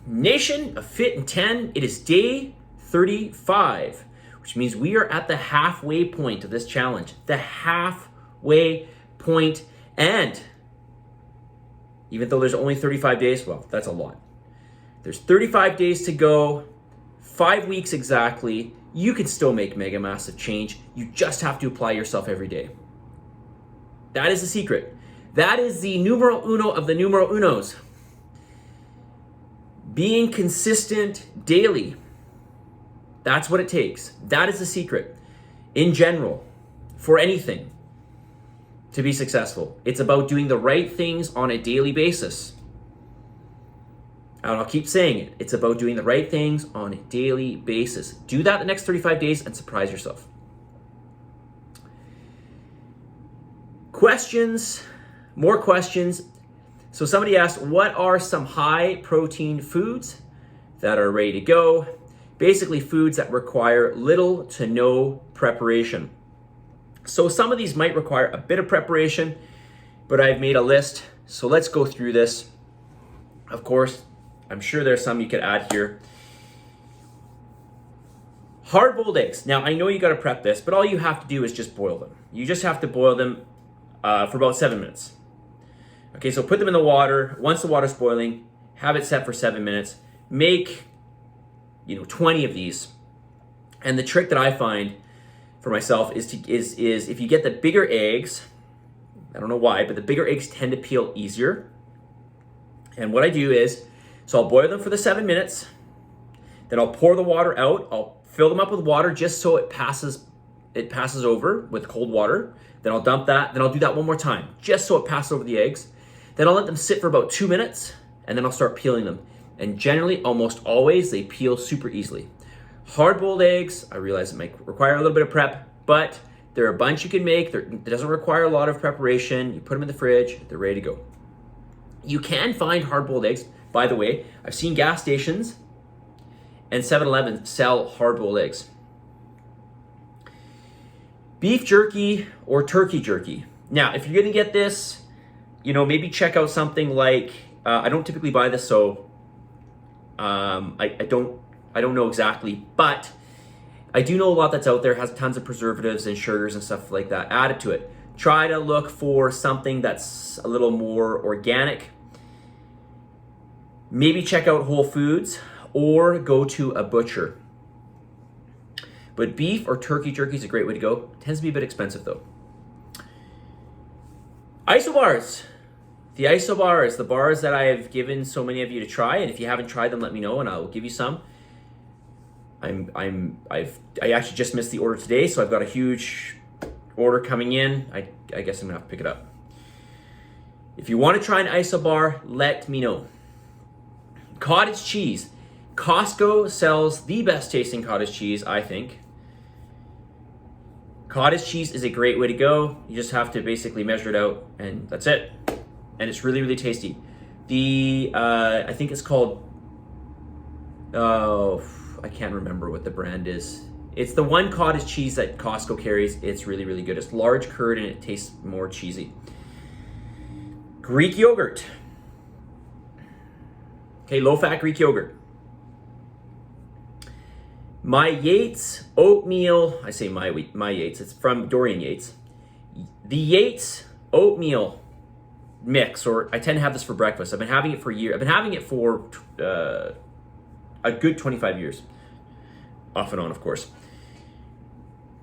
Nation of Fit in 10, it is day 35, which means we are at the halfway point of this challenge. The halfway point, and even though there's only 35 days, well, that's a lot. There's 35 days to go, 5 weeks exactly. You can still make mega massive change. You just have to apply yourself every day. That is the secret. That is the numero uno of the numero unos. Being consistent daily. That's what it takes. That is the secret. In general, for anything to be successful, it's about doing the right things on a daily basis. And I'll keep saying it. It's about doing the right things on a daily basis. Do that the next 35 days and surprise yourself. Questions, more questions. So somebody asked, what are some high protein foods that are ready to go? Basically foods that require little to no preparation. So some of these might require a bit of preparation, but I've made a list. So let's go through this. Of course, I'm sure there's some you could add here. Hard-boiled eggs. Now, I know you got to prep this, but all you have to do is just boil them. You just have to boil them for about 7 minutes. Okay, so put them in the water. Once the water's boiling, have it set for 7 minutes. Make, 20 of these. And the trick that I find for myself is if you get the bigger eggs, I don't know why, but the bigger eggs tend to peel easier. And what I do is, so I'll boil them for the 7 minutes. Then I'll pour the water out. I'll fill them up with water just so it passes over with cold water. Then I'll dump that. Then I'll do that one more time just so it passes over the eggs. Then I'll let them sit for about 2 minutes, and then I'll start peeling them. And generally, almost always, they peel super easily. Hard-boiled eggs, I realize it might require a little bit of prep, but there are a bunch you can make. It doesn't require a lot of preparation. You put them in the fridge, they're ready to go. You can find hard-boiled eggs. By the way, I've seen gas stations and 7-Eleven sell hard-boiled eggs. Beef jerky or turkey jerky. Now, if you're gonna get this, maybe check out something like, I don't typically buy this, so I don't know exactly, but I do know a lot that's out there has tons of preservatives and sugars and stuff like that added to it. Try to look for something that's a little more organic. Maybe check out Whole Foods or go to a butcher. But beef or turkey jerky is a great way to go. It tends to be a bit expensive though. Isobars. The isobars, the bars that I have given so many of you to try, and if you haven't tried them, let me know and I'll give you some. I actually just missed the order today, so I've got a huge order coming in. I guess I'm gonna have to pick it up. If you want to try an isobar, let me know. Cottage cheese. Costco sells the best tasting cottage cheese, I think. Cottage cheese is a great way to go. You just have to basically measure it out, and that's it. And it's really, really tasty. I think it's called, I can't remember what the brand is. It's the one cottage cheese that Costco carries. It's really, really good. It's large curd and it tastes more cheesy. Greek yogurt. Okay, low-fat Greek yogurt. My Yates Oatmeal, I say my Yates, it's from Dorian Yates. The Yates Oatmeal mix, or I tend to have this for breakfast. I've been having it for a year. I've been having it for a good 25 years. Off and on, of course.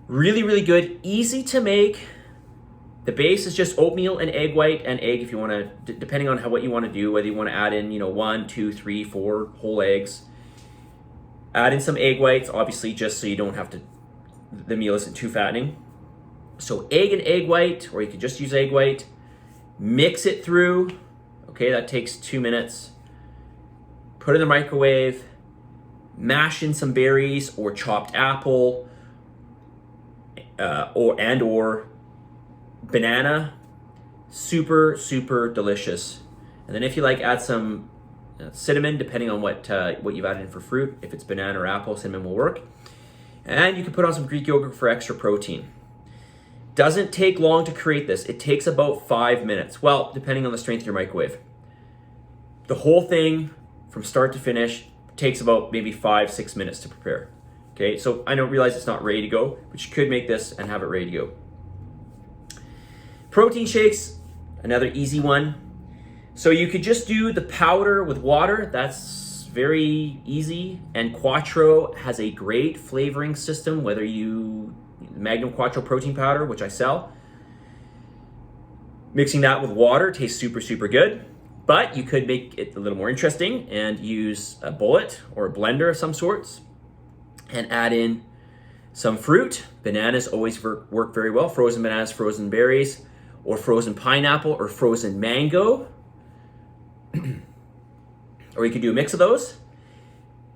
Really, really good. Easy to make. The base is just oatmeal and egg white and egg if you want to, depending on what you want to do, whether you want to add in, 1, 2, 3, 4 whole eggs. Add in some egg whites, obviously, just so you don't have to, the meal isn't too fattening. So egg and egg white, or you could just use egg white. Mix it through. Okay, that takes 2 minutes. Put it in the microwave. Mash in some berries or chopped apple, or banana. Super, super delicious. And then if you like, add some cinnamon, depending on what you've added in for fruit. If it's banana or apple, cinnamon will work. And you can put on some Greek yogurt for extra protein. Doesn't take long to create this. It takes about 5 minutes. Well, depending on the strength of your microwave. The whole thing, from start to finish. Takes about maybe 5-6 minutes to prepare. Okay, so I don't realize it's not ready to go, but you could make this and have it ready to go. Protein shakes, another easy one. So you could just do the powder with water. That's very easy. And Quattro has a great flavoring system, whether you Magnum Quattro protein powder, which I sell. Mixing that with water tastes super, super good. But you could make it a little more interesting and use a bullet or a blender of some sorts and add in some fruit. Bananas always work very well. Frozen bananas, frozen berries, or frozen pineapple or frozen mango. Or you could do a mix of those.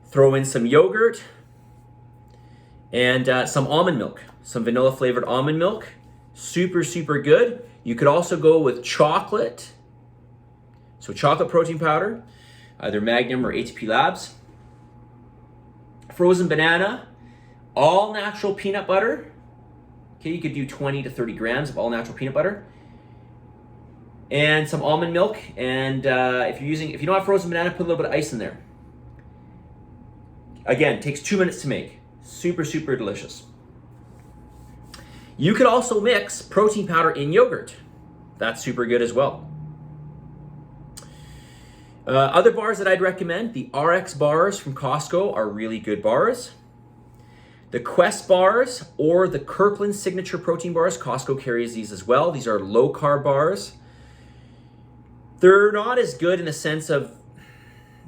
Throw in some yogurt and some almond milk, some vanilla flavored almond milk. Super, super good. You could also go with chocolate. So chocolate protein powder, either Magnum or ATP Labs. Frozen banana, all natural peanut butter. Okay, you could do 20 to 30 grams of all natural peanut butter. And some almond milk. And if you don't have frozen banana, put a little bit of ice in there. Again, takes 2 minutes to make. Super, super delicious. You could also mix protein powder in yogurt. That's super good as well. Other bars that I'd recommend, the RX bars from Costco are really good bars. The Quest bars or the Kirkland signature protein bars, Costco carries these as well. These are low carb bars. They're not as good in the sense of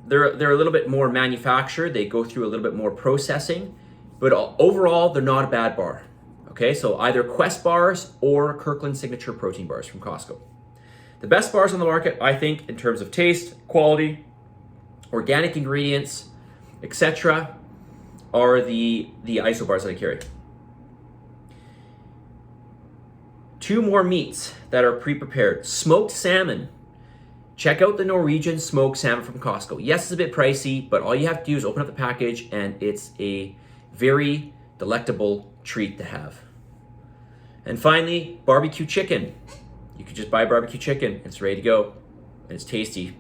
they're a little bit more manufactured. They go through a little bit more processing, but overall they're not a bad bar. Okay, so either Quest bars or Kirkland signature protein bars from Costco. The best bars on the market, I think, in terms of taste, quality, organic ingredients, etc., are the ISO bars that I carry. 2 more meats that are pre-prepared. Smoked salmon. Check out the Norwegian smoked salmon from Costco. Yes, it's a bit pricey, but all you have to do is open up the package and it's a very delectable treat to have. And finally, barbecue chicken. You could just buy barbecue chicken. It's ready to go. And it's tasty.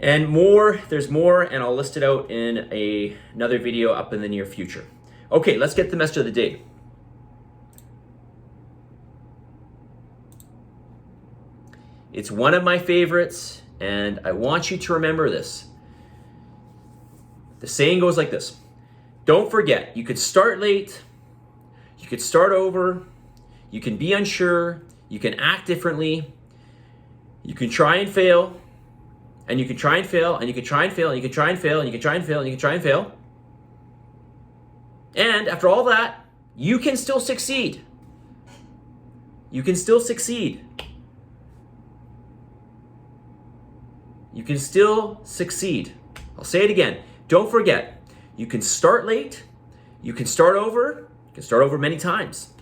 And more, there's more, and I'll list it out in another video up in the near future. Okay, let's get the message of the day. It's one of my favorites, and I want you to remember this. The saying goes like this. Don't forget, you could start late, you could start over, you can be unsure, you can act differently, you can try and fail, and you can try and fail, and you can try and fail, and you can try and fail, and you can try and fail, and you can try and fail. And after all that, you can still succeed. You can still succeed. You can still succeed. I'll say it again. Don't forget, you can start late, you can start over, you can start over many times.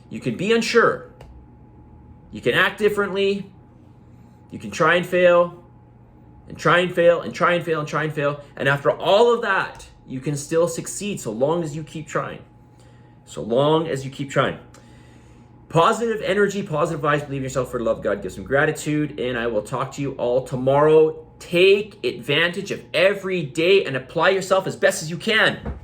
You can be unsure. You can act differently. You can try and fail, and try and fail, and try and fail, and try and fail. And after all of that, you can still succeed so long as you keep trying. So long as you keep trying. Positive energy, positive vibes, believe in yourself, for the love of God, give some gratitude, and I will talk to you all tomorrow. Take advantage of every day and apply yourself as best as you can.